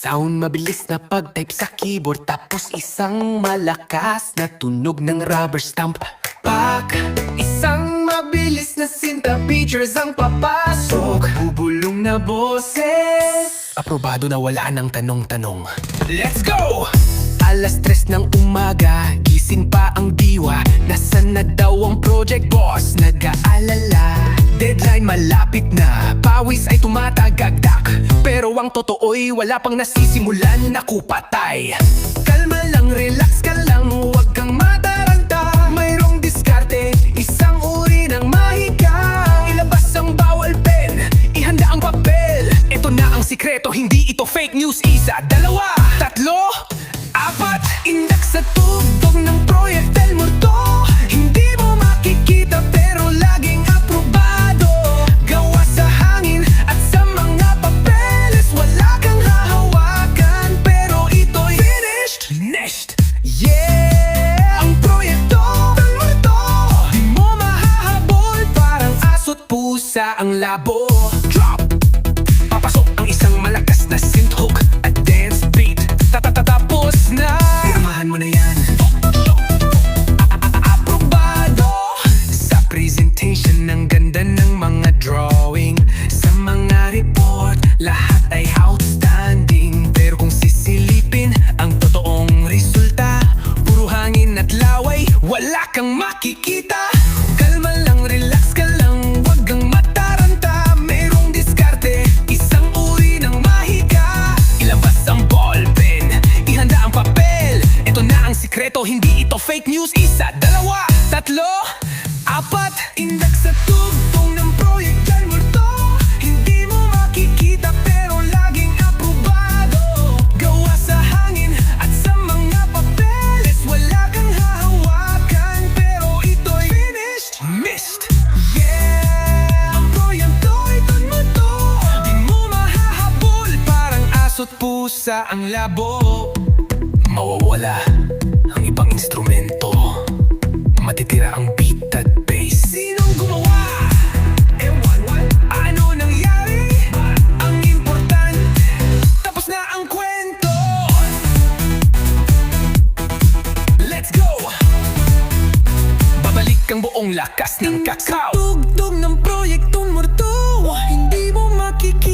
Sound mabilis na pag-type sa keyboard, tapos isang malakas na tunog ng rubber stamp. Pak! Isang mabilis na sinta, pictures ang papasok, bubulong na boses, aprobado na wala ng tanong-tanong. Let's go! Alas 3 ng umaga, gising pa ang diwa. Nasaan na daw ang project boss? Nag-aalala. Deadline malapit na, pawis ay tumatagagdak. Pero ang totoo'y wala pang nasisimulan. Naku, patay. Kalma lang, relax ka lang, huwag kang mataranta. Mayroong diskarte, isang uri ng mahika. Ilabas ang bawal pen, ihanda ang papel. Ito na ang sikreto, hindi ito fake news. Isa, dalawa, tatlo, apat. Indak sa tugtog ng Proyektong Multo. Hindi mo makikita pero laging aprobado. Gawa sa hangin at sa mga papeles. Wala kang hahawakan pero ito'y finished. Next, yeah! Ang Proyektong Multo, di mo mahahabol, parang aso't pusa ang labo. Drop! Papasok ang isang malakas na synth hook at dance beat. Tapos na, pirmahan mo na yan. Aprobado sa presentation, ng ganda ng mga drawing. Sa mga report, lahat ay outstanding. Pero kung sisilipin ang totoong resulta, puro hangin at laway, wala kang makikita. Kalma lang, relax ka lang, wag kang mataranta. Mayroong diskarte, isang uri ng mahika. Ilabas ang ballpen, ihanda ang papel. Ito na ang sikreto, hindi ito fake news. Isa, dalawa, tatlo, apat. Indak sa tugtong ng Proyektong Multo. Hindi mo makikita pero laging aprobado. Gawa sa hangin at sa mga papeles. Wala kang hahawakan pero ito'y finished. Missed. Yeah! Ang Proyektong Multo, di mo mahahabol, parang aso't pusa ang labo. Mawawala ang ibang instrumento, matitira ang beat at bass. Sinong gumawa? Ewan, ano nangyari? Ang importante, tapos na ang kwento. Let's go! Babalik ang buong lakas ng kakao. Tugtog ng Proyektong Multo, hindi mo makikita